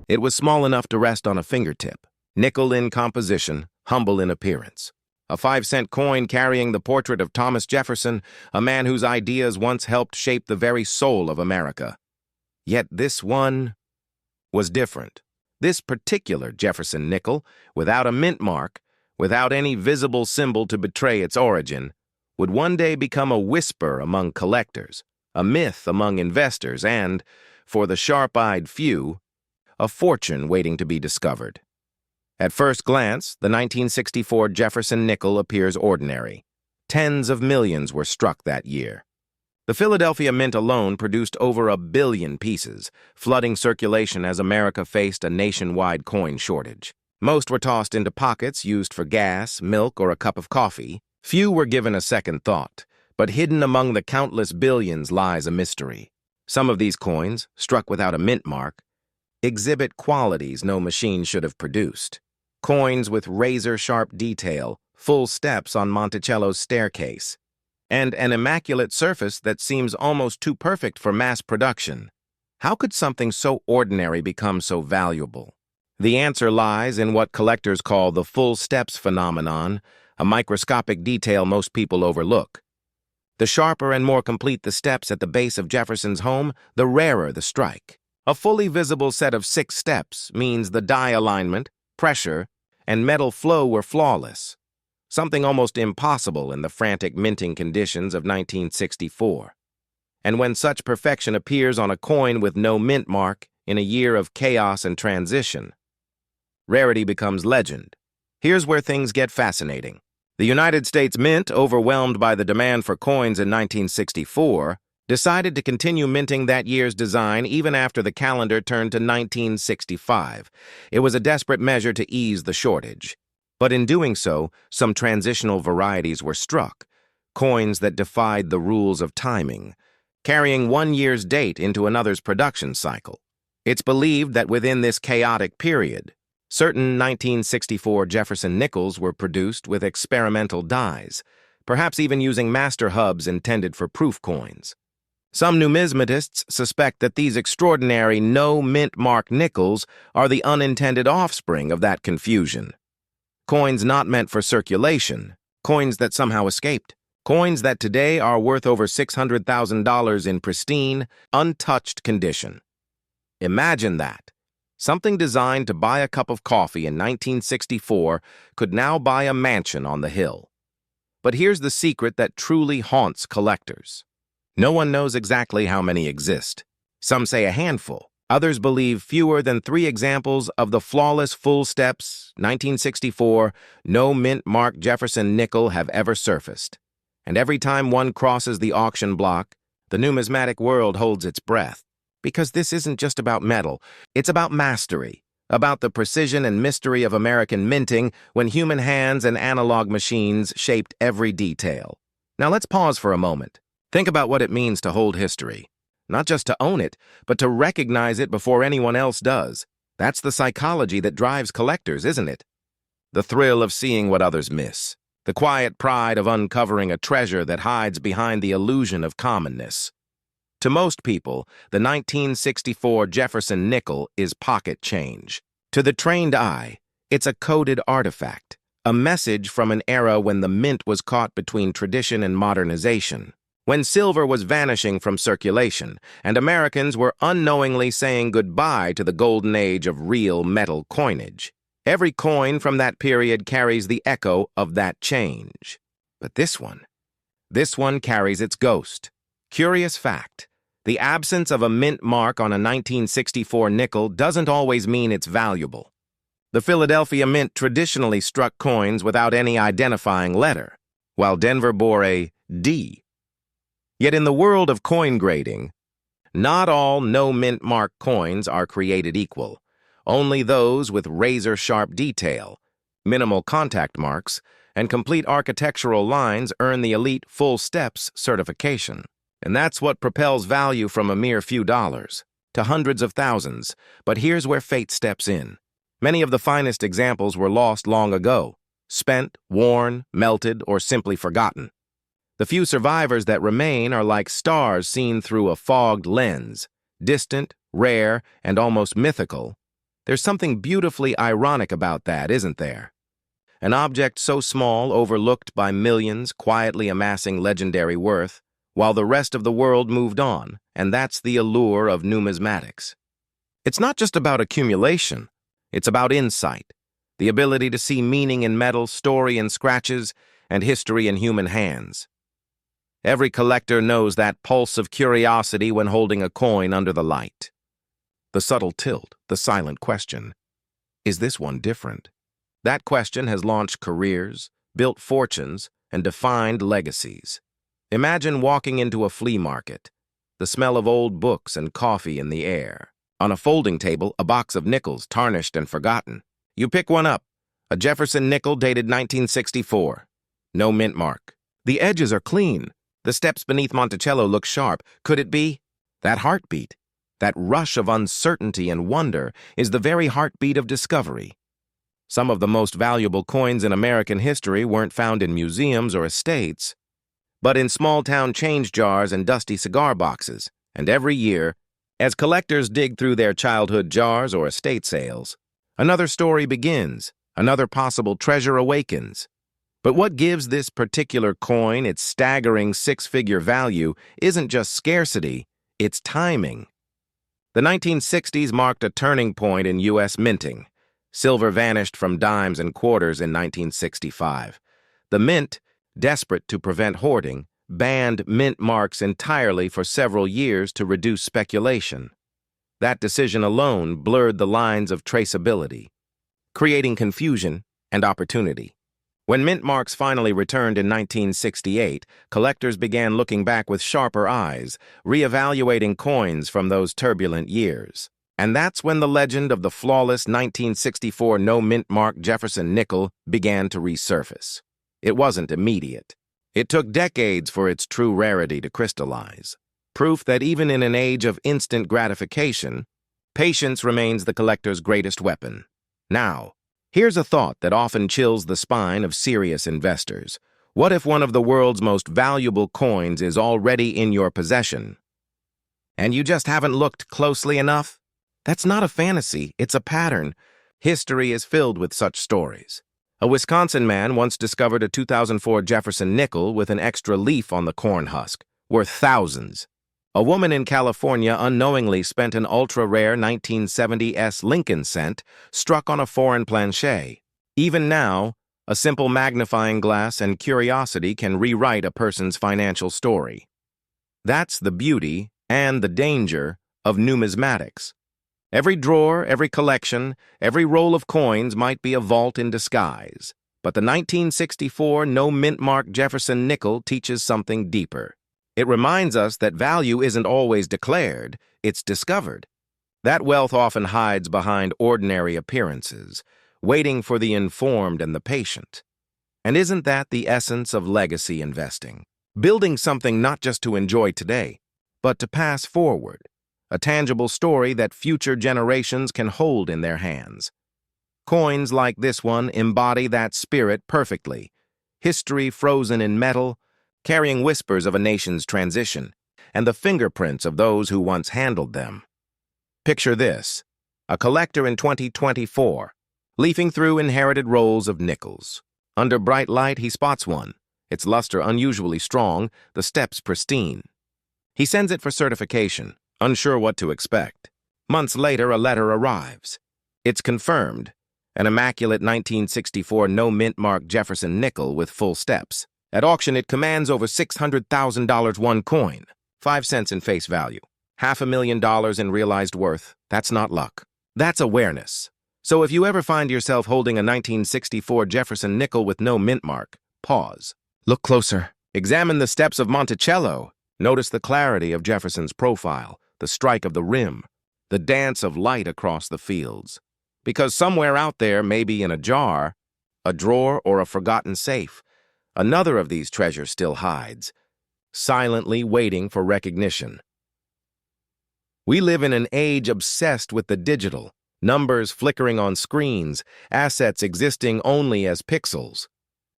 It was small enough to rest on a fingertip, nickel in composition, humble in appearance. A 5-cent coin carrying the portrait of Thomas Jefferson, a man whose ideas once helped shape the very soul of America. Yet this one was different. This particular Jefferson nickel, without a mint mark, without any visible symbol to betray its origin, would one day become a whisper among collectors, a myth among investors, and, for the sharp-eyed few, a fortune waiting to be discovered. At first glance, the 1964 Jefferson nickel appears ordinary. Tens of millions were struck that year. The Philadelphia Mint alone produced over 1 billion pieces, flooding circulation as America faced a nationwide coin shortage. Most were tossed into pockets used for gas, milk, or a cup of coffee. Few were given a second thought, but hidden among the countless billions lies a mystery. Some of these coins, struck without a mint mark, exhibit qualities no machine should have produced. Coins with razor-sharp detail, full steps on Monticello's staircase, and an immaculate surface that seems almost too perfect for mass production. How could something so ordinary become so valuable? The answer lies in what collectors call the full steps phenomenon, a microscopic detail most people overlook. The sharper and more complete the steps at the base of Jefferson's home, the rarer the strike. A fully visible set of 6 steps means the die alignment, pressure, and metal flow were flawless, something almost impossible in the frantic minting conditions of 1964. And when such perfection appears on a coin with no mint mark in a year of chaos and transition, rarity becomes legend. Here's where things get fascinating. The United States Mint, overwhelmed by the demand for coins in 1964, decided to continue minting that year's design even after the calendar turned to 1965. It was a desperate measure to ease the shortage. But in doing so, some transitional varieties were struck, coins that defied the rules of timing, carrying one year's date into another's production cycle. It's believed that within this chaotic period, certain 1964 Jefferson nickels were produced with experimental dies, perhaps even using master hubs intended for proof coins. Some numismatists suspect that these extraordinary no-mint mark nickels are the unintended offspring of that confusion. Coins not meant for circulation, coins that somehow escaped, coins that today are worth over $600,000 in pristine, untouched condition. Imagine that. Something designed to buy a cup of coffee in 1964 could now buy a mansion on the hill. But here's the secret that truly haunts collectors. No one knows exactly how many exist. Some say a handful. Others believe fewer than 3 examples of the flawless full steps 1964 no mint mark Jefferson nickel have ever surfaced. And every time one crosses the auction block, the numismatic world holds its breath. Because this isn't just about metal, it's about mastery, about the precision and mystery of American minting when human hands and analog machines shaped every detail. Now let's pause for a moment. Think about what it means to hold history. Not just to own it, but to recognize it before anyone else does. That's the psychology that drives collectors, isn't it? The thrill of seeing what others miss. The quiet pride of uncovering a treasure that hides behind the illusion of commonness. To most people, the 1964 Jefferson nickel is pocket change. To the trained eye, it's a coded artifact, a message from an era when the mint was caught between tradition and modernization. When silver was vanishing from circulation, and Americans were unknowingly saying goodbye to the golden age of real metal coinage. Every coin from that period carries the echo of that change. But this one carries its ghost. Curious fact, the absence of a mint mark on a 1964 nickel doesn't always mean it's valuable. The Philadelphia Mint traditionally struck coins without any identifying letter, while Denver bore a D. Yet in the world of coin grading, not all no-mint mark coins are created equal. Only those with razor-sharp detail, minimal contact marks, and complete architectural lines earn the elite full steps certification. And that's what propels value from a mere few dollars to hundreds of thousands. But here's where fate steps in. Many of the finest examples were lost long ago, spent, worn, melted, or simply forgotten. The few survivors that remain are like stars seen through a fogged lens, distant, rare, and almost mythical, There's something beautifully ironic about that, isn't there? An object so small, overlooked by millions, quietly amassing legendary worth, while the rest of the world moved on, and that's the allure of numismatics. It's not just about accumulation, it's about insight, the ability to see meaning in metal, story in scratches, and history in human hands. Every collector knows that pulse of curiosity when holding a coin under the light. The subtle tilt, the silent question, is this one different? That question has launched careers, built fortunes, and defined legacies. Imagine walking into a flea market, the smell of old books and coffee in the air. On a folding table, a box of nickels, tarnished and forgotten. You pick one up, a Jefferson nickel dated 1964. No mint mark. The edges are clean. The steps beneath Monticello look sharp. Could it be? That heartbeat, that rush of uncertainty and wonder, is the very heartbeat of discovery. Some of the most valuable coins in American history weren't found in museums or estates, but in small-town change jars and dusty cigar boxes. And every year, as collectors dig through their childhood jars or estate sales, another story begins, another possible treasure awakens. But what gives this particular coin its staggering six-figure value isn't just scarcity, it's timing. The 1960s marked a turning point in U.S. minting. Silver vanished from dimes and quarters in 1965. The mint, desperate to prevent hoarding, banned mint marks entirely for several years to reduce speculation. That decision alone blurred the lines of traceability, creating confusion and opportunity. When mint marks finally returned in 1968, collectors began looking back with sharper eyes, reevaluating coins from those turbulent years. And that's when the legend of the flawless 1964 no-mint mark Jefferson nickel began to resurface. It wasn't immediate. It took decades for its true rarity to crystallize. Proof that even in an age of instant gratification, patience remains the collector's greatest weapon. Now, here's a thought that often chills the spine of serious investors. What if one of the world's most valuable coins is already in your possession, and you just haven't looked closely enough? That's not a fantasy, it's a pattern. History is filled with such stories. A Wisconsin man once discovered a 2004 Jefferson nickel with an extra leaf on the corn husk, worth thousands. A woman in California unknowingly spent an ultra-rare 1970s Lincoln cent struck on a foreign planchet. Even now, a simple magnifying glass and curiosity can rewrite a person's financial story. That's the beauty and the danger of numismatics. Every drawer, every collection, every roll of coins might be a vault in disguise. But the 1964 no-mint mark Jefferson nickel teaches something deeper. It reminds us that value isn't always declared, it's discovered. That wealth often hides behind ordinary appearances, waiting for the informed and the patient. And isn't that the essence of legacy investing? Building something not just to enjoy today, but to pass forward. A tangible story that future generations can hold in their hands. Coins like this one embody that spirit perfectly. History frozen in metal, carrying whispers of a nation's transition, and the fingerprints of those who once handled them. Picture this: a collector in 2024, leafing through inherited rolls of nickels. Under bright light, he spots one, its luster unusually strong, the steps pristine. He sends it for certification, unsure what to expect. Months later, a letter arrives. It's confirmed, an immaculate 1964 no-mint mark Jefferson nickel with full steps. At auction, it commands over $600,000 one coin, 5 cents in face value, $500,000 in realized worth. That's not luck. That's awareness. So if you ever find yourself holding a 1964 Jefferson nickel with no mint mark, pause. Look closer. Examine the steps of Monticello. Notice the clarity of Jefferson's profile, the strike of the rim, the dance of light across the fields. Because somewhere out there, maybe in a jar, a drawer, or a forgotten safe, another of these treasures still hides, silently waiting for recognition. We live in an age obsessed with the digital, numbers flickering on screens, assets existing only as pixels.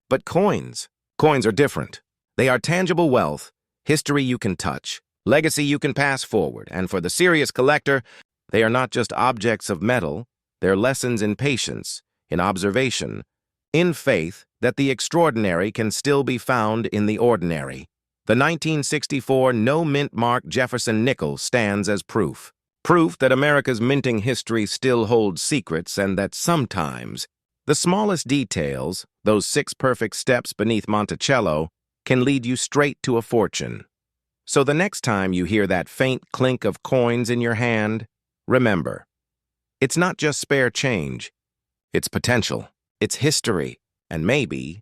But coins are different. They are tangible wealth, history you can touch, legacy you can pass forward, and for the serious collector, they are not just objects of metal, They're lessons in patience, in observation, in faith that the extraordinary can still be found in the ordinary. The 1964 no-mint mark Jefferson nickel stands as proof. Proof that America's minting history still holds secrets and that sometimes the smallest details, those 6 perfect steps beneath Monticello, can lead you straight to a fortune. So the next time you hear that faint clink of coins in your hand, remember, it's not just spare change, it's potential, it's history, and maybe,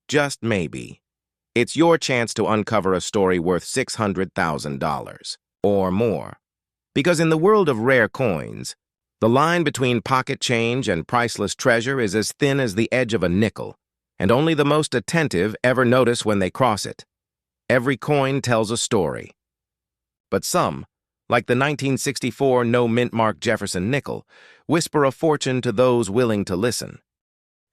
just maybe, it's your chance to uncover a story worth $600,000 or more. Because in the world of rare coins, the line between pocket change and priceless treasure is as thin as the edge of a nickel, and only the most attentive ever notice when they cross it. Every coin tells a story. But some, like the 1964 no-mint mark Jefferson nickel, whisper a fortune to those willing to listen.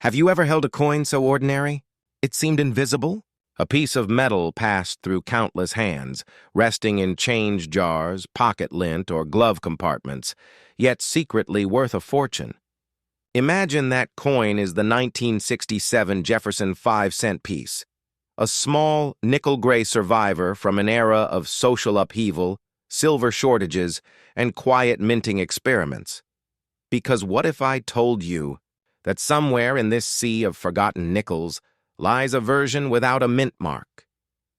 Have you ever held a coin so ordinary it seemed invisible? A piece of metal passed through countless hands, resting in change jars, pocket lint, or glove compartments, yet secretly worth a fortune. Imagine that coin is the 1967 Jefferson 5-cent piece, a small, nickel-gray survivor from an era of social upheaval, silver shortages, and quiet minting experiments. Because what if I told you that somewhere in this sea of forgotten nickels lies a version without a mint mark,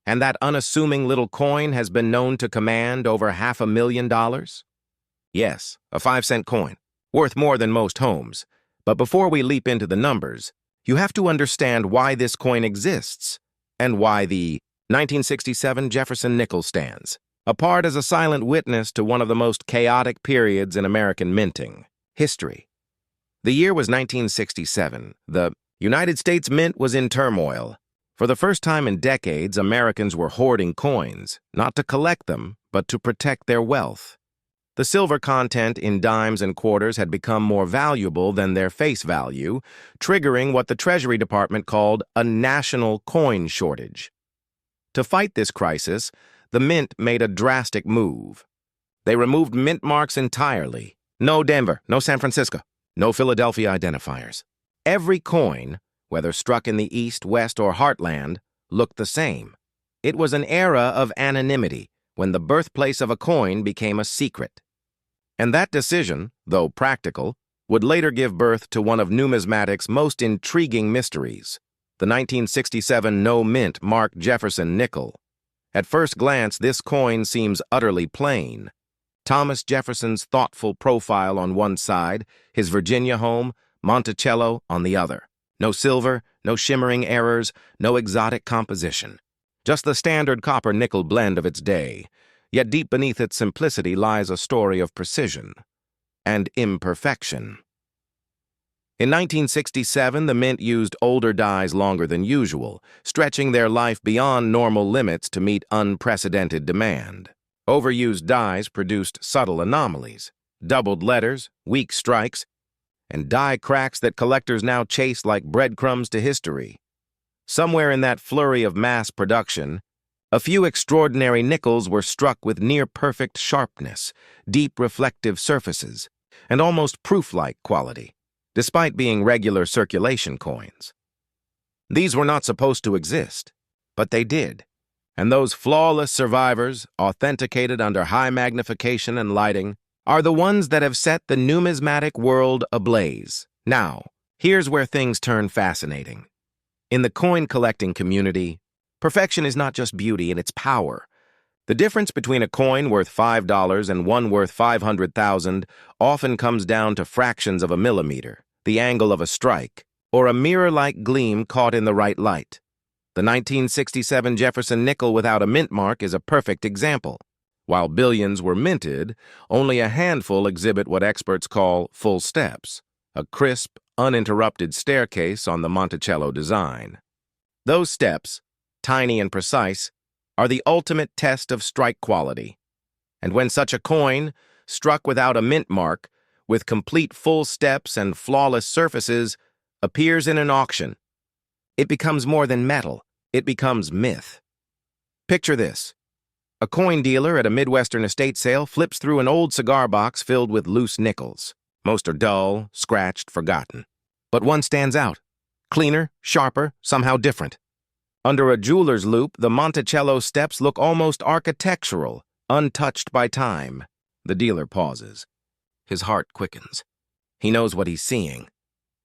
and that unassuming little coin has been known to command over $500,000? Yes, a 5-cent coin, worth more than most homes. But before we leap into the numbers, you have to understand why this coin exists and why the 1967 Jefferson nickel stands apart as a silent witness to one of the most chaotic periods in American minting history. The year was 1967. The United States Mint was in turmoil. For the first time in decades, Americans were hoarding coins, not to collect them, but to protect their wealth. The silver content in dimes and quarters had become more valuable than their face value, triggering what the Treasury Department called a national coin shortage. To fight this crisis, the Mint made a drastic move. They removed mint marks entirely. No Denver, no San Francisco, no Philadelphia identifiers. Every coin, whether struck in the East, West, or Heartland, looked the same. It was an era of anonymity, when the birthplace of a coin became a secret. And that decision, though practical, would later give birth to one of numismatics' most intriguing mysteries, the 1967 no-mint mark Jefferson nickel. At first glance, this coin seems utterly plain. Thomas Jefferson's thoughtful profile on one side, his Virginia home, Monticello on the other. No silver, no shimmering errors, no exotic composition. Just the standard copper-nickel blend of its day. Yet deep beneath its simplicity lies a story of precision and imperfection. In 1967, the Mint used older dies longer than usual, stretching their life beyond normal limits to meet unprecedented demand. Overused dies produced subtle anomalies, doubled letters, weak strikes, and die cracks that collectors now chase like breadcrumbs to history. Somewhere in that flurry of mass production, a few extraordinary nickels were struck with near-perfect sharpness, deep reflective surfaces, and almost proof-like quality, despite being regular circulation coins. These were not supposed to exist, but they did, and those flawless survivors, authenticated under high magnification and lighting, are the ones that have set the numismatic world ablaze. Now, here's where things turn fascinating. In the coin collecting community, perfection is not just beauty, it's power. The difference between a coin worth $5 and one worth $500,000 often comes down to fractions of a millimeter, the angle of a strike, or a mirror-like gleam caught in the right light. The 1967 Jefferson nickel without a mint mark is a perfect example. While billions were minted, only a handful exhibit what experts call full steps, a crisp, uninterrupted staircase on the Monticello design. Those steps, tiny and precise, are the ultimate test of strike quality. And when such a coin, struck without a mint mark, with complete full steps and flawless surfaces, appears in an auction, it becomes more than metal, it becomes myth. Picture this. A coin dealer at a Midwestern estate sale flips through an old cigar box filled with loose nickels. Most are dull, scratched, forgotten. But one stands out. Cleaner, sharper, somehow different. Under a jeweler's loupe, the Monticello steps look almost architectural, untouched by time. The dealer pauses. His heart quickens. He knows what he's seeing.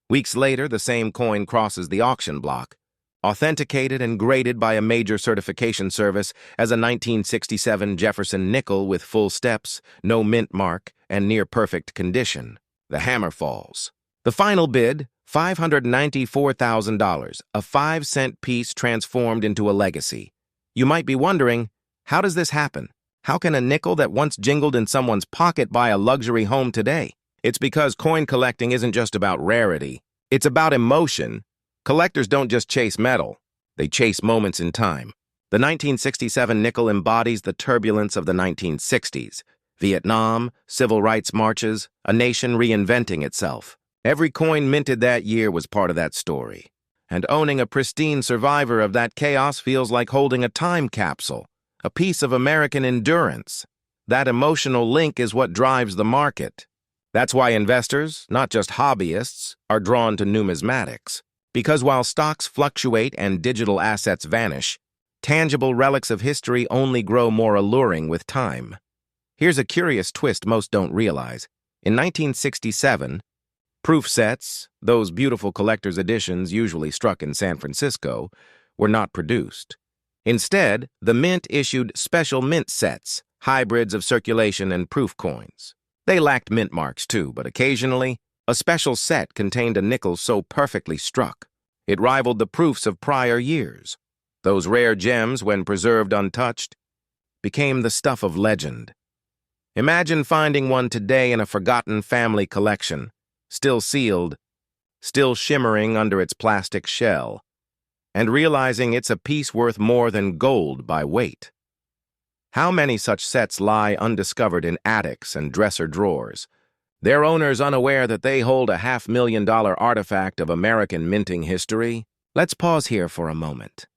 Weeks later, the same coin crosses the auction block, authenticated and graded by a major certification service as a 1967 Jefferson nickel with full steps, no mint mark, and near-perfect condition. The hammer falls. The final bid, $594,000, a 5-cent piece transformed into a legacy. You might be wondering, how does this happen? How can a nickel that once jingled in someone's pocket buy a luxury home today? It's because coin collecting isn't just about rarity. It's about emotion. Collectors don't just chase metal. They chase moments in time. The 1967 nickel embodies the turbulence of the 1960s. Vietnam, civil rights marches, a nation reinventing itself. Every coin minted that year was part of that story. And owning a pristine survivor of that chaos feels like holding a time capsule, a piece of American endurance. That emotional link is what drives the market. That's why investors, not just hobbyists, are drawn to numismatics. Because while stocks fluctuate and digital assets vanish, tangible relics of history only grow more alluring with time. Here's a curious twist most don't realize. In 1967, proof sets, those beautiful collector's editions usually struck in San Francisco, were not produced. Instead, the mint issued special mint sets, hybrids of circulation and proof coins. They lacked mint marks too, but occasionally, a special set contained a nickel so perfectly struck, it rivaled the proofs of prior years. Those rare gems, when preserved untouched, became the stuff of legend. Imagine finding one today in a forgotten family collection, still sealed, still shimmering under its plastic shell, and realizing it's a piece worth more than gold by weight. How many such sets lie undiscovered in attics and dresser drawers, their owners unaware that they hold a $500,000 artifact of American minting history? Let's pause here for a moment.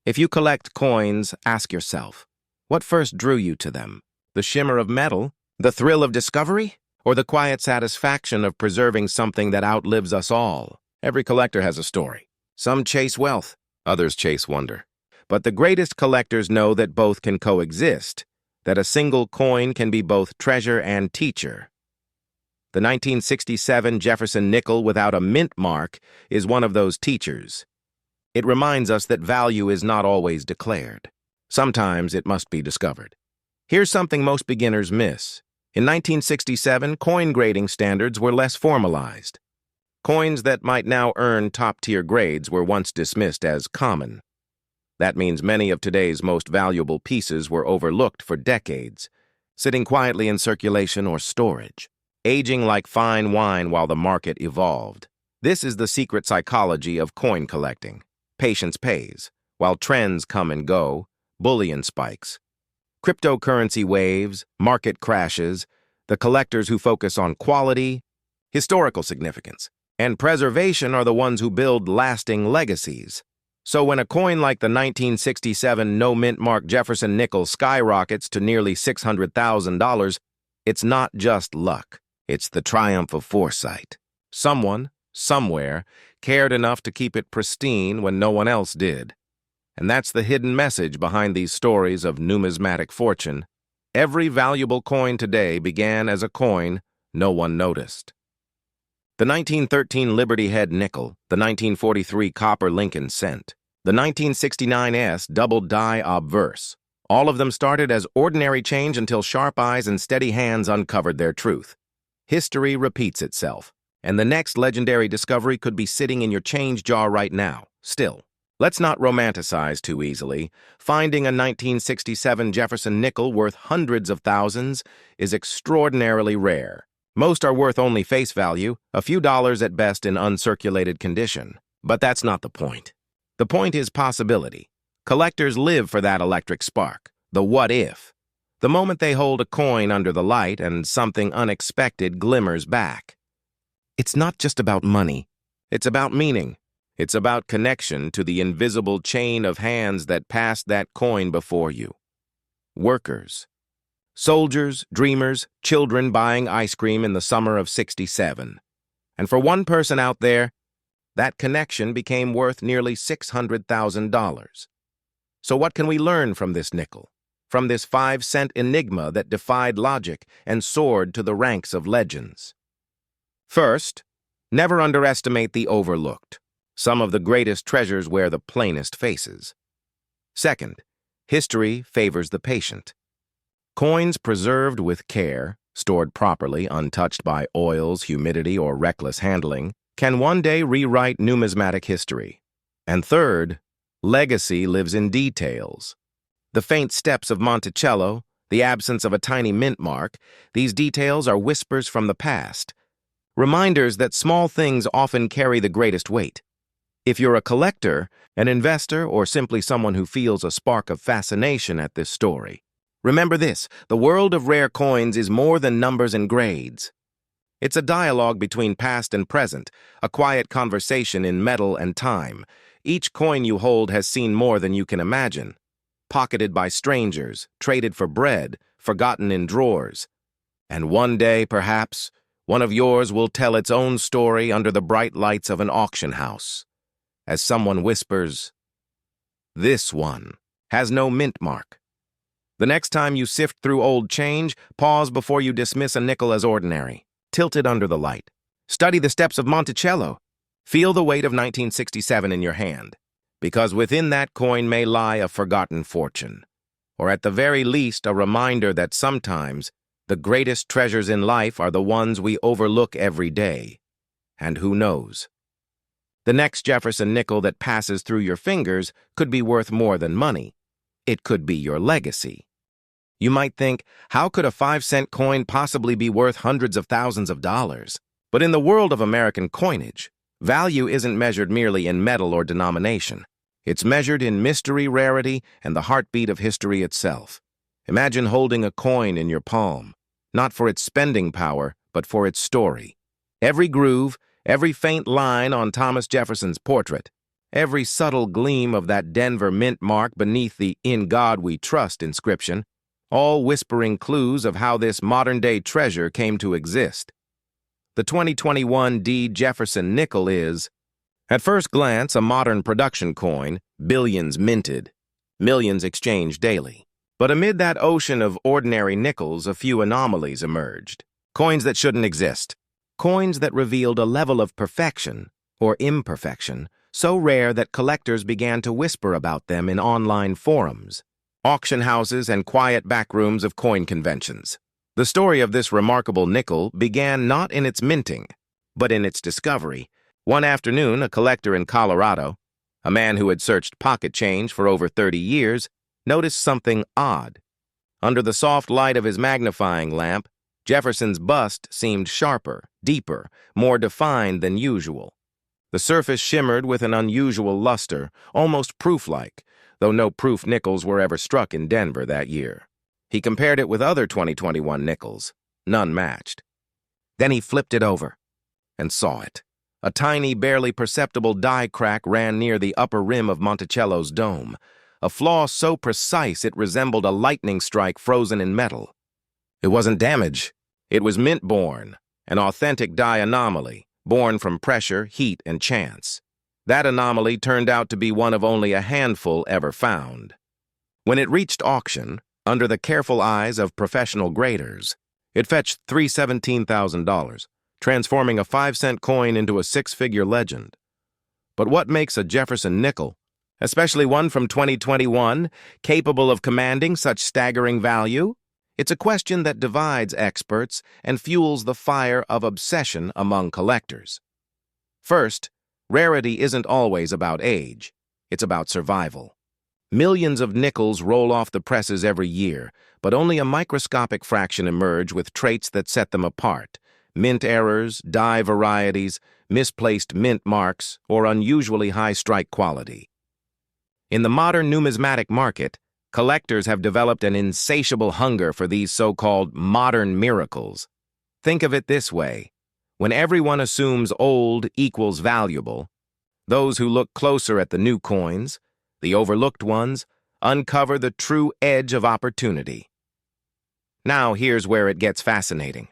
If you collect coins, ask yourself, what first drew you to them? The shimmer of metal? The thrill of discovery? Or the quiet satisfaction of preserving something that outlives us all? Every collector has a story. Some chase wealth, others chase wonder. But the greatest collectors know that both can coexist, that a single coin can be both treasure and teacher. The 1967 Jefferson nickel without a mint mark is one of those teachers. It reminds us that value is not always declared. Sometimes it must be discovered. Here's something most beginners miss. In 1967, coin grading standards were less formalized. Coins that might now earn top-tier grades were once dismissed as common. That means many of today's most valuable pieces were overlooked for decades, sitting quietly in circulation or storage, aging like fine wine while the market evolved. This is the secret psychology of coin collecting. Patience pays, while trends come and go, bullion spikes, cryptocurrency waves, market crashes, the collectors who focus on quality, historical significance, and preservation are the ones who build lasting legacies. So when a coin like the 1967 no-mint mark Jefferson nickel skyrockets to nearly $600,000, it's not just luck. It's the triumph of foresight. Someone, somewhere, cared enough to keep it pristine when no one else did. And that's the hidden message behind these stories of numismatic fortune. Every valuable coin today began as a coin no one noticed. The 1913 Liberty Head nickel, the 1943 copper Lincoln cent, the 1969 S double die obverse. All of them started as ordinary change until sharp eyes and steady hands uncovered their truth. History repeats itself, and the next legendary discovery could be sitting in your change jar right now, still. Let's not romanticize too easily. Finding a 1967 Jefferson nickel worth hundreds of thousands is extraordinarily rare. Most are worth only face value, a few dollars at best in uncirculated condition. But that's not the point. The point is possibility. Collectors live for that electric spark, the what if. The moment they hold a coin under the light and something unexpected glimmers back. It's not just about money. It's about meaning. It's about connection to the invisible chain of hands that passed that coin before you. Workers, Soldiers, dreamers, children buying ice cream in the summer of '67. And for one person out there, that connection became worth nearly $600,000. So what can we learn from this nickel? From this 5-cent enigma that defied logic and soared to the ranks of legends? First, never underestimate the overlooked. Some of the greatest treasures wear the plainest faces. Second, history favors the patient. Coins preserved with care, stored properly, untouched by oils, humidity, or reckless handling, can one day rewrite numismatic history. And third, legacy lives in details. The faint steps of Monticello, the absence of a tiny mint mark, these details are whispers from the past, reminders that small things often carry the greatest weight. If you're a collector, an investor, or simply someone who feels a spark of fascination at this story, remember this: the world of rare coins is more than numbers and grades. It's a dialogue between past and present, a quiet conversation in metal and time. Each coin you hold has seen more than you can imagine. Pocketed by strangers, traded for bread, forgotten in drawers. And one day, perhaps, one of yours will tell its own story under the bright lights of an auction house. As someone whispers, "This one has no mint mark." The next time you sift through old change, pause before you dismiss a nickel as ordinary. Tilt it under the light. Study the steps of Monticello. Feel the weight of 1967 in your hand, because within that coin may lie a forgotten fortune, or at the very least a reminder that sometimes the greatest treasures in life are the ones we overlook every day. And who knows? The next Jefferson nickel that passes through your fingers could be worth more than money. It could be your legacy. You might think, how could a 5-cent coin possibly be worth hundreds of thousands of dollars? But in the world of American coinage, value isn't measured merely in metal or denomination. It's measured in mystery, rarity, and the heartbeat of history itself. Imagine holding a coin in your palm, not for its spending power, but for its story. Every groove, every faint line on Thomas Jefferson's portrait, every subtle gleam of that Denver mint mark beneath the "In God We Trust" inscription, all whispering clues of how this modern-day treasure came to exist. The 2021 D. Jefferson nickel is, at first glance, a modern production coin, billions minted, millions exchanged daily. But amid that ocean of ordinary nickels, a few anomalies emerged. Coins that shouldn't exist. Coins that revealed a level of perfection, or imperfection, so rare that collectors began to whisper about them in online forums, auction houses, and quiet backrooms of coin conventions. The story of this remarkable nickel began not in its minting, but in its discovery. One afternoon, a collector in Colorado, a man who had searched pocket change for over 30 years, noticed something odd. Under the soft light of his magnifying lamp, Jefferson's bust seemed sharper, deeper, more defined than usual. The surface shimmered with an unusual luster, almost proof-like, though no proof nickels were ever struck in Denver that year. He compared it with other 2021 nickels. None matched. Then he flipped it over and saw it. A tiny, barely perceptible die crack ran near the upper rim of Monticello's dome, a flaw so precise it resembled a lightning strike frozen in metal. It wasn't damage. It was mint-born, an authentic die anomaly, born from pressure, heat, and chance. That anomaly turned out to be one of only a handful ever found. When it reached auction, under the careful eyes of professional graders, it fetched $317,000, transforming a 5-cent coin into a 6-figure legend. But what makes a Jefferson nickel, especially one from 2021, capable of commanding such staggering value? It's a question that divides experts and fuels the fire of obsession among collectors. First, rarity isn't always about age. It's about survival. Millions of nickels roll off the presses every year, but only a microscopic fraction emerge with traits that set them apart: mint errors, die varieties, misplaced mint marks, or unusually high strike quality. In the modern numismatic market, collectors have developed an insatiable hunger for these so-called modern miracles. Think of it this way: when everyone assumes old equals valuable, those who look closer at the new coins, the overlooked ones, uncover the true edge of opportunity. Now here's where it gets fascinating.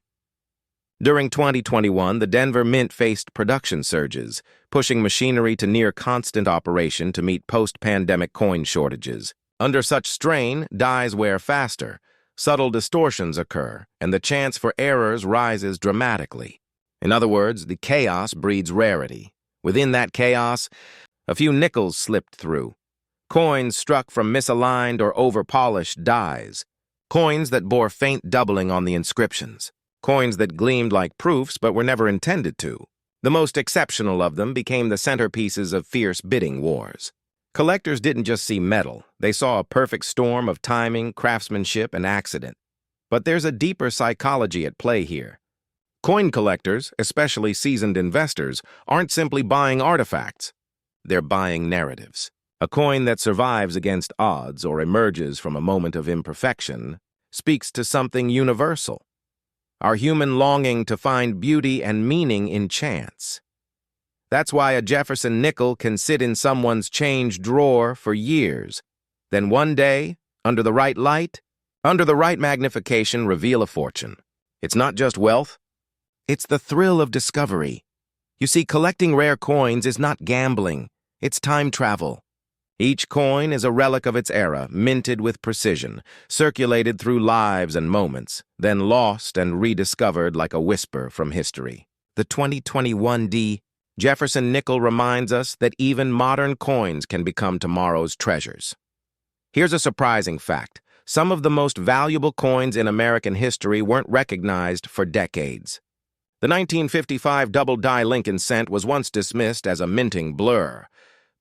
During 2021, the Denver Mint faced production surges, pushing machinery to near constant operation to meet post-pandemic coin shortages. Under such strain, dies wear faster, subtle distortions occur, and the chance for errors rises dramatically. In other words, the chaos breeds rarity. Within that chaos, a few nickels slipped through. Coins struck from misaligned or over-polished dies. Coins that bore faint doubling on the inscriptions. Coins that gleamed like proofs but were never intended to. The most exceptional of them became the centerpieces of fierce bidding wars. Collectors didn't just see metal, they saw a perfect storm of timing, craftsmanship, and accident. But there's a deeper psychology at play here. Coin collectors, especially seasoned investors, aren't simply buying artifacts. They're buying narratives. A coin that survives against odds or emerges from a moment of imperfection speaks to something universal. Our human longing to find beauty and meaning in chance. That's why a Jefferson nickel can sit in someone's change drawer for years. Then one day, under the right light, under the right magnification, reveal a fortune. It's not just wealth, it's the thrill of discovery. You see, collecting rare coins is not gambling, it's time travel. Each coin is a relic of its era, minted with precision, circulated through lives and moments, then lost and rediscovered like a whisper from history. The 2021 Jefferson nickel reminds us that even modern coins can become tomorrow's treasures. Here's a surprising fact. Some of the most valuable coins in American history weren't recognized for decades. The 1955 double-die Lincoln cent was once dismissed as a minting blur.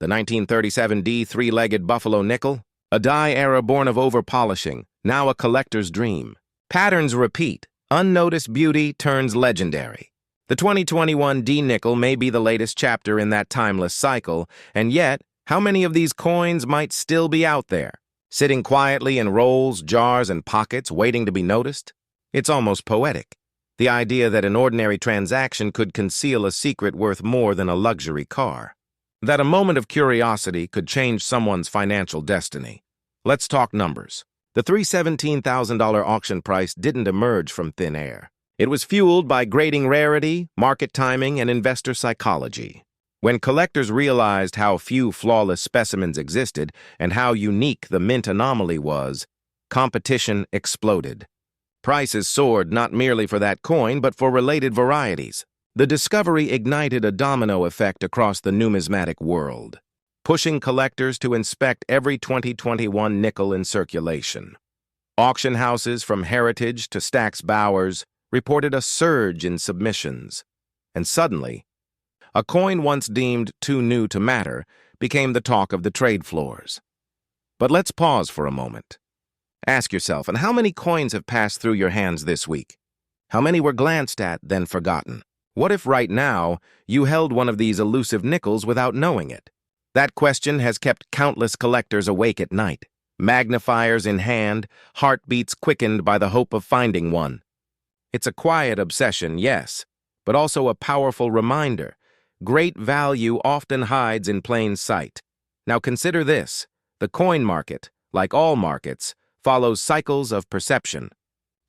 The 1937 three-legged buffalo nickel, a die era born of over-polishing, now a collector's dream. Patterns repeat. Unnoticed beauty turns legendary. The 2021 nickel may be the latest chapter in that timeless cycle, and yet, how many of these coins might still be out there, sitting quietly in rolls, jars, and pockets, waiting to be noticed? It's almost poetic. The idea that an ordinary transaction could conceal a secret worth more than a luxury car. That a moment of curiosity could change someone's financial destiny. Let's talk numbers. The $317,000 auction price didn't emerge from thin air. It was fueled by grading rarity, market timing, and investor psychology. When collectors realized how few flawless specimens existed and how unique the mint anomaly was, competition exploded. Prices soared not merely for that coin, but for related varieties. The discovery ignited a domino effect across the numismatic world, pushing collectors to inspect every 2021 nickel in circulation. Auction houses from Heritage to Stack's Bowers reported a surge in submissions, and suddenly, a coin once deemed too new to matter became the talk of the trade floors. But let's pause for a moment. Ask yourself, and how many coins have passed through your hands this week? How many were glanced at, then forgotten? What if right now you held one of these elusive nickels without knowing it? That question has kept countless collectors awake at night, magnifiers in hand, heartbeats quickened by the hope of finding one. It's a quiet obsession, yes, but also a powerful reminder. Great value often hides in plain sight. Now consider this. The coin market, like all markets, follows cycles of perception.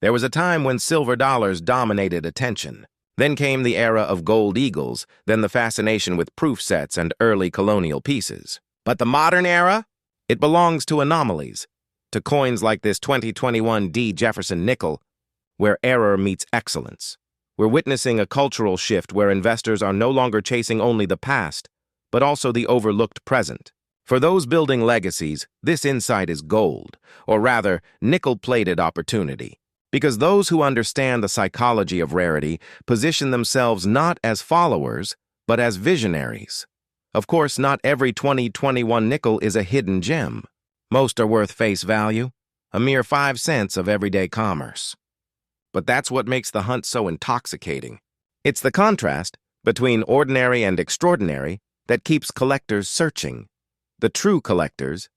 There was a time when silver dollars dominated attention. Then came the era of gold eagles, then the fascination with proof sets and early colonial pieces. But the modern era? It belongs to anomalies, to coins like this 2021 Jefferson nickel, where error meets excellence. We're witnessing a cultural shift where investors are no longer chasing only the past, but also the overlooked present. For those building legacies, this insight is gold, or rather, nickel-plated opportunity. Because those who understand the psychology of rarity position themselves not as followers, but as visionaries. Of course, not every 2021 nickel is a hidden gem. Most are worth face value, a mere 5 cents of everyday commerce. But that's what makes the hunt so intoxicating. It's the contrast between ordinary and extraordinary that keeps collectors searching. The true collectors,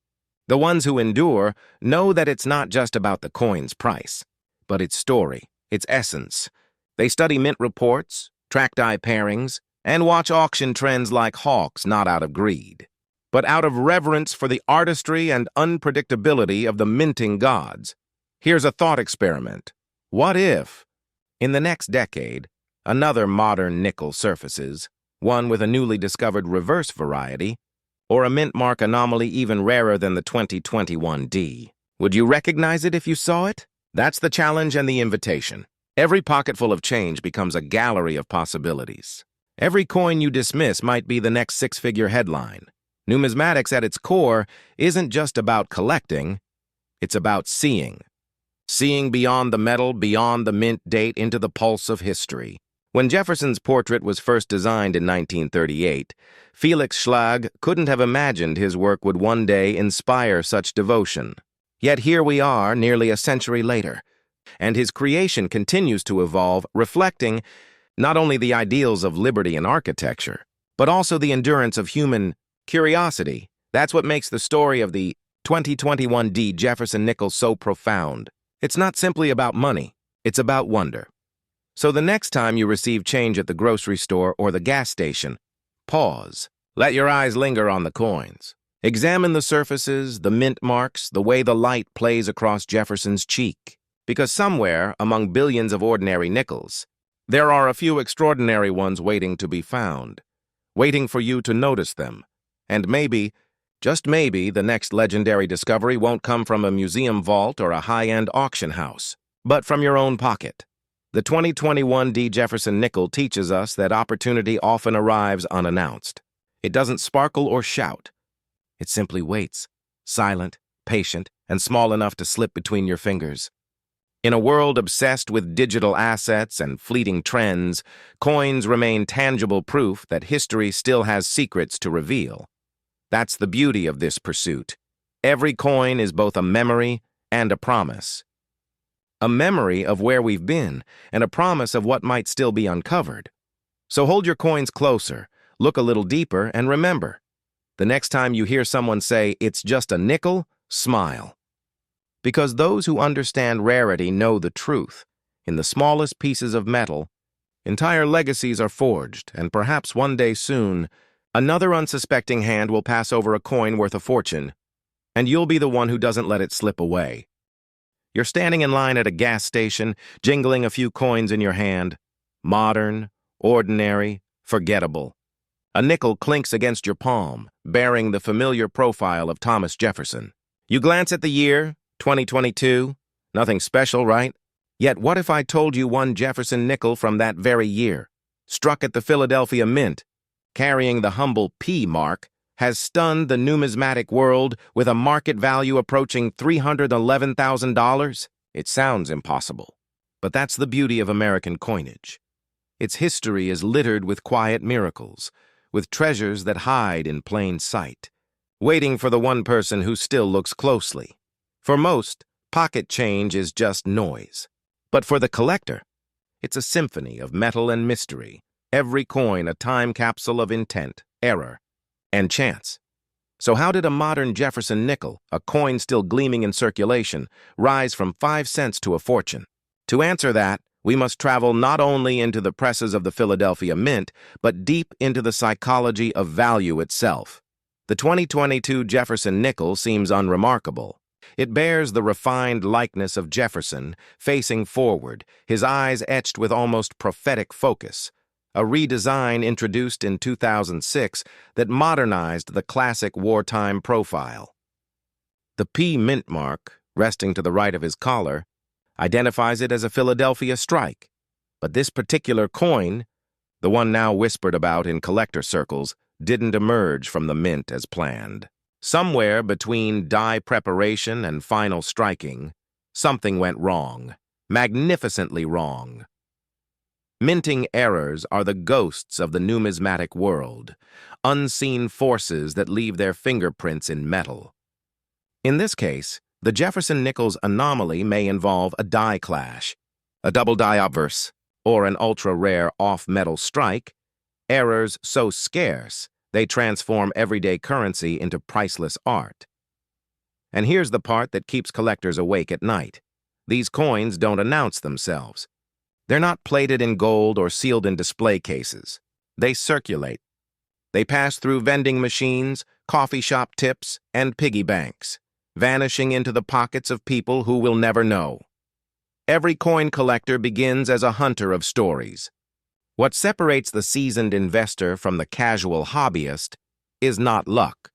the ones who endure, know that it's not just about the coin's price, but its story, its essence. They study mint reports, track die pairings, and watch auction trends like hawks, not out of greed, but out of reverence for the artistry and unpredictability of the minting gods. Here's a thought experiment. What if, in the next decade, another modern nickel surfaces, one with a newly discovered reverse variety, or a mint mark anomaly even rarer than the 2021D? Would you recognize it if you saw it? That's the challenge and the invitation. Every pocketful of change becomes a gallery of possibilities. Every coin you dismiss might be the next six-figure headline. Numismatics at its core isn't just about collecting, it's about seeing. Seeing beyond the metal, beyond the mint date, into the pulse of history. When Jefferson's portrait was first designed in 1938, Felix Schlag couldn't have imagined his work would one day inspire such devotion. Yet here we are, nearly a century later, and his creation continues to evolve, reflecting not only the ideals of liberty and architecture, but also the endurance of human curiosity. That's what makes the story of the 2021D Jefferson nickel so profound. It's not simply about money, it's about wonder. So the next time you receive change at the grocery store or the gas station, pause. Let your eyes linger on the coins. Examine the surfaces, the mint marks, the way the light plays across Jefferson's cheek. Because somewhere, among billions of ordinary nickels, there are a few extraordinary ones waiting to be found, waiting for you to notice them. And maybe, just maybe, the next legendary discovery won't come from a museum vault or a high-end auction house, but from your own pocket. The 2021D Jefferson nickel teaches us that opportunity often arrives unannounced. It doesn't sparkle or shout. It simply waits, silent, patient, and small enough to slip between your fingers. In a world obsessed with digital assets and fleeting trends, coins remain tangible proof that history still has secrets to reveal. That's the beauty of this pursuit. Every coin is both a memory and a promise. A memory of where we've been, and a promise of what might still be uncovered. So hold your coins closer, look a little deeper, and remember, the next time you hear someone say, "It's just a nickel," smile. Because those who understand rarity know the truth. In the smallest pieces of metal, entire legacies are forged, and perhaps one day soon, another unsuspecting hand will pass over a coin worth a fortune, and you'll be the one who doesn't let it slip away. You're standing in line at a gas station, jingling a few coins in your hand. Modern, ordinary, forgettable. A nickel clinks against your palm, bearing the familiar profile of Thomas Jefferson. You glance at the year, 2022. Nothing special, right? Yet what if I told you one Jefferson nickel from that very year, struck at the Philadelphia Mint, carrying the humble P mark, has stunned the numismatic world with a market value approaching $311,000? It sounds impossible, but that's the beauty of American coinage. Its history is littered with quiet miracles, with treasures that hide in plain sight, waiting for the one person who still looks closely. For most, pocket change is just noise. But for the collector, it's a symphony of metal and mystery, every coin a time capsule of intent, error, and chance. So how did a modern Jefferson nickel, a coin still gleaming in circulation, rise from 5 cents to a fortune? To answer that, we must travel not only into the presses of the Philadelphia Mint, but deep into the psychology of value itself. The 2022 Jefferson nickel seems unremarkable. It bears the refined likeness of Jefferson, facing forward, his eyes etched with almost prophetic focus. A redesign introduced in 2006 that modernized the classic wartime profile. The P mint mark, resting to the right of his collar, identifies it as a Philadelphia strike. But this particular coin, the one now whispered about in collector circles, didn't emerge from the mint as planned. Somewhere between die preparation and final striking, something went wrong, magnificently wrong. Minting errors are the ghosts of the numismatic world, unseen forces that leave their fingerprints in metal. In this case, the Jefferson nickel's anomaly may involve a die clash, a double die obverse, or an ultra-rare off-metal strike, errors so scarce they transform everyday currency into priceless art. And here's the part that keeps collectors awake at night. These coins don't announce themselves. They're not plated in gold or sealed in display cases. They circulate. They pass through vending machines, coffee shop tips, and piggy banks, vanishing into the pockets of people who will never know. Every coin collector begins as a hunter of stories. What separates the seasoned investor from the casual hobbyist is not luck,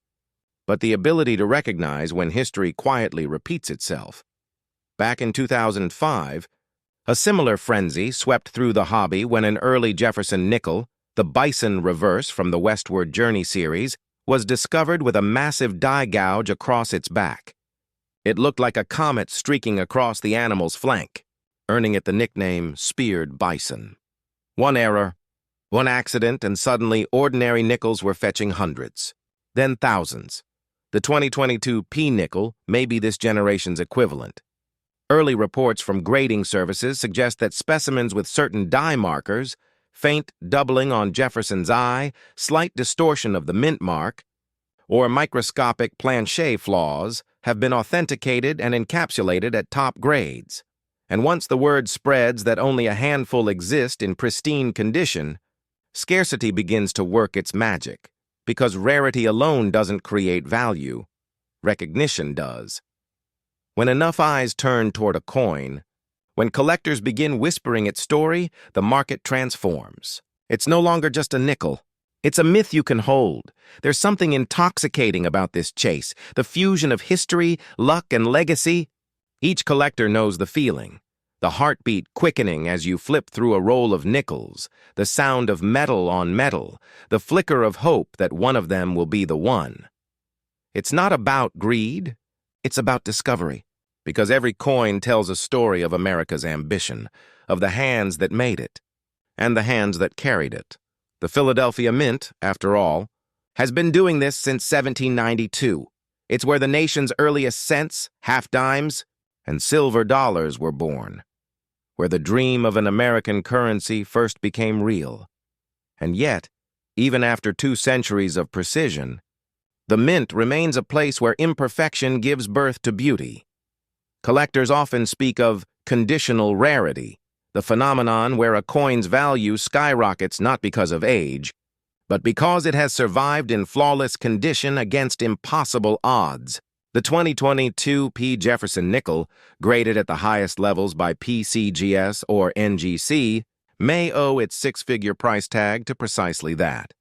but the ability to recognize when history quietly repeats itself. Back in 2005, a similar frenzy swept through the hobby when an early Jefferson nickel, the Bison reverse from the Westward Journey series, was discovered with a massive die gouge across its back. It looked like a comet streaking across the animal's flank, earning it the nickname Speared Bison. One error, one accident, and suddenly ordinary nickels were fetching hundreds, then thousands. The 2022 P-nickel may be this generation's equivalent. Early reports from grading services suggest that specimens with certain die markers, faint doubling on Jefferson's eye, slight distortion of the mint mark, or microscopic planchet flaws, have been authenticated and encapsulated at top grades. And once the word spreads that only a handful exist in pristine condition, scarcity begins to work its magic, because rarity alone doesn't create value. Recognition does. When enough eyes turn toward a coin, when collectors begin whispering its story, the market transforms. It's no longer just a nickel. It's a myth you can hold. There's something intoxicating about this chase, the fusion of history, luck, and legacy. Each collector knows the feeling, the heartbeat quickening as you flip through a roll of nickels, the sound of metal on metal, the flicker of hope that one of them will be the one. It's not about greed, it's about discovery, because every coin tells a story of America's ambition, of the hands that made it, and the hands that carried it. The Philadelphia Mint, after all, has been doing this since 1792. It's where the nation's earliest cents, half-dimes, and silver dollars were born, where the dream of an American currency first became real. And yet, even after 2 centuries of precision, the Mint remains a place where imperfection gives birth to beauty. Collectors often speak of conditional rarity, the phenomenon where a coin's value skyrockets not because of age, but because it has survived in flawless condition against impossible odds. The 2022 P. Jefferson nickel, graded at the highest levels by PCGS or NGC, may owe its 6-figure price tag to precisely that.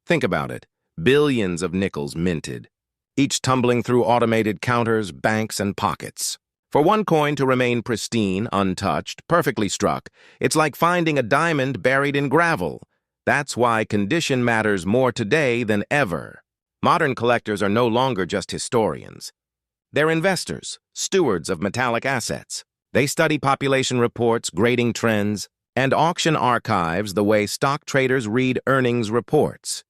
Think about it. Billions of nickels minted, each tumbling through automated counters, banks, and pockets. For one coin to remain pristine, untouched, perfectly struck, it's like finding a diamond buried in gravel. That's why condition matters more today than ever. Modern collectors are no longer just historians. They're investors, stewards of metallic assets. They study population reports, grading trends, and auction archives the way stock traders read earnings reports.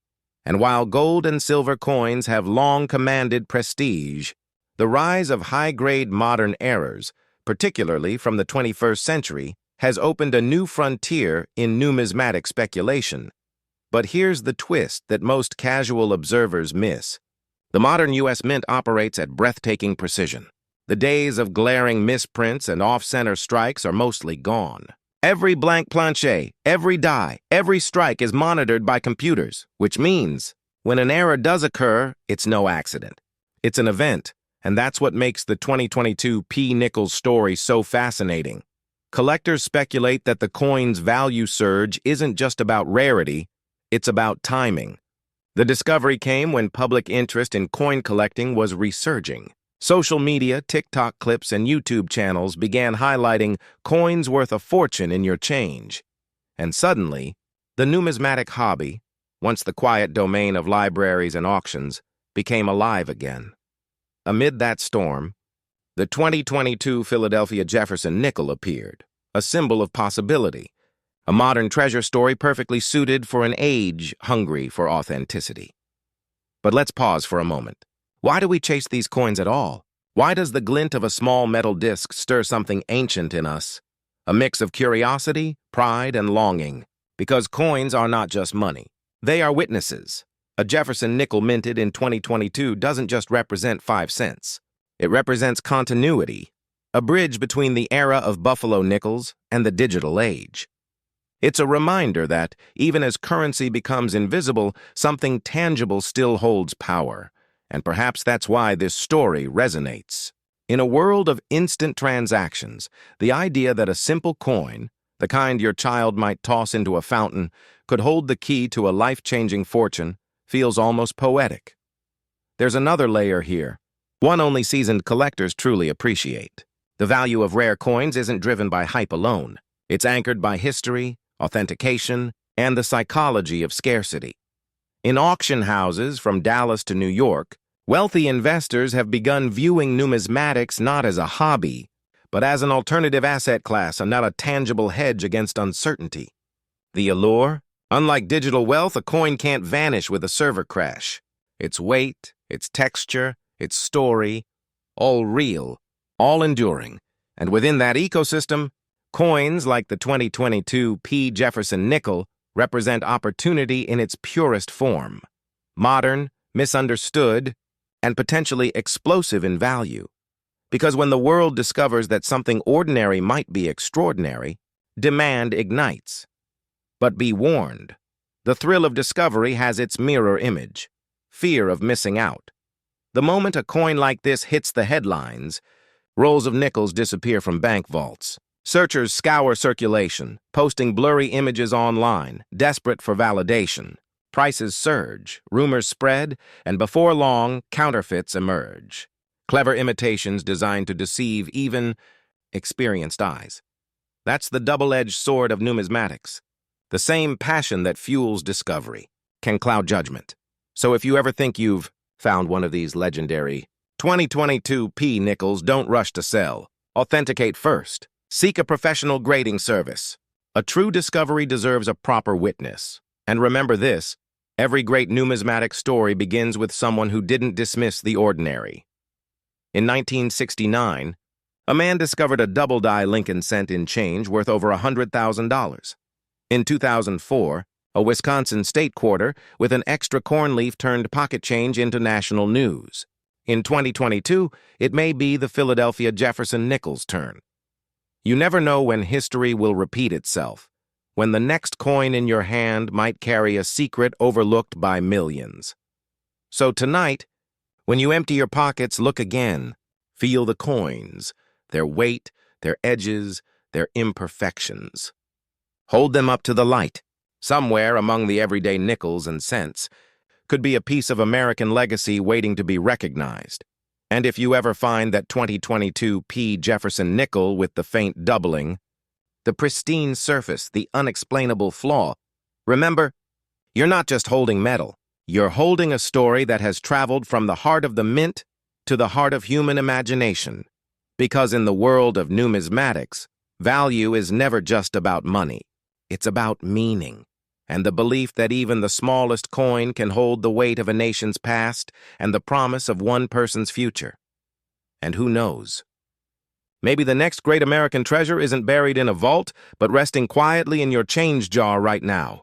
And while gold and silver coins have long commanded prestige, the rise of high-grade modern errors, particularly from the 21st century, has opened a new frontier in numismatic speculation. But here's the twist that most casual observers miss. The modern U.S. Mint operates at breathtaking precision. The days of glaring misprints and off-center strikes are mostly gone. Every blank planchet, every die, every strike is monitored by computers, which means when an error does occur, it's no accident. It's an event, and that's what makes the 2022 P-nickel story so fascinating. Collectors speculate that the coin's value surge isn't just about rarity, it's about timing. The discovery came when public interest in coin collecting was resurging. Social media, TikTok clips, and YouTube channels began highlighting coins worth a fortune in your change. And suddenly, the numismatic hobby, once the quiet domain of libraries and auctions, became alive again. Amid that storm, the 2022 Philadelphia Jefferson nickel appeared, a symbol of possibility, a modern treasure story perfectly suited for an age hungry for authenticity. But let's pause for a moment. Why do we chase these coins at all? Why does the glint of a small metal disc stir something ancient in us? A mix of curiosity, pride, and longing. Because coins are not just money. They are witnesses. A Jefferson nickel minted in 2022 doesn't just represent 5 cents. It represents continuity, a bridge between the era of Buffalo nickels and the digital age. It's a reminder that, even as currency becomes invisible, something tangible still holds power. And perhaps that's why this story resonates. In a world of instant transactions, the idea that a simple coin, the kind your child might toss into a fountain, could hold the key to a life-changing fortune feels almost poetic. There's another layer here, one only seasoned collectors truly appreciate. The value of rare coins isn't driven by hype alone. It's anchored by history, authentication, and the psychology of scarcity. In auction houses from Dallas to New York, wealthy investors have begun viewing numismatics not as a hobby, but as an alternative asset class and not a tangible hedge against uncertainty. The allure? Unlike digital wealth, a coin can't vanish with a server crash. Its weight, its texture, its story, all real, all enduring. And within that ecosystem, coins like the 2022 P. Jefferson nickel represent opportunity in its purest form. Modern, misunderstood, and potentially explosive in value. Because when the world discovers that something ordinary might be extraordinary, demand ignites. But be warned, the thrill of discovery has its mirror image, fear of missing out. The moment a coin like this hits the headlines, rolls of nickels disappear from bank vaults. Searchers scour circulation, posting blurry images online, desperate for validation. Prices surge, rumors spread, and before long, counterfeits emerge. Clever imitations designed to deceive even experienced eyes. That's the double-edged sword of numismatics. The same passion that fuels discovery can cloud judgment. So if you ever think you've found one of these legendary 2022 P nickels, don't rush to sell. Authenticate first. Seek a professional grading service. A true discovery deserves a proper witness. And remember this, every great numismatic story begins with someone who didn't dismiss the ordinary. In 1969, a man discovered a double-die Lincoln cent in change worth over $100,000. In 2004, a Wisconsin state quarter with an extra corn leaf turned pocket change into national news. In 2022, it may be the Philadelphia Jefferson nickel's turn. You never know when history will repeat itself, when the next coin in your hand might carry a secret overlooked by millions. So tonight, when you empty your pockets, look again. Feel the coins, their weight, their edges, their imperfections. Hold them up to the light. Somewhere among the everyday nickels and cents could be a piece of American legacy waiting to be recognized. And if you ever find that 2022 P. Jefferson nickel with the faint doubling, the pristine surface, the unexplainable flaw, remember, you're not just holding metal. You're holding a story that has traveled from the heart of the mint to the heart of human imagination. Because in the world of numismatics, value is never just about money. It's about meaning, and the belief that even the smallest coin can hold the weight of a nation's past and the promise of one person's future. And who knows? Maybe the next great American treasure isn't buried in a vault, but resting quietly in your change jar right now.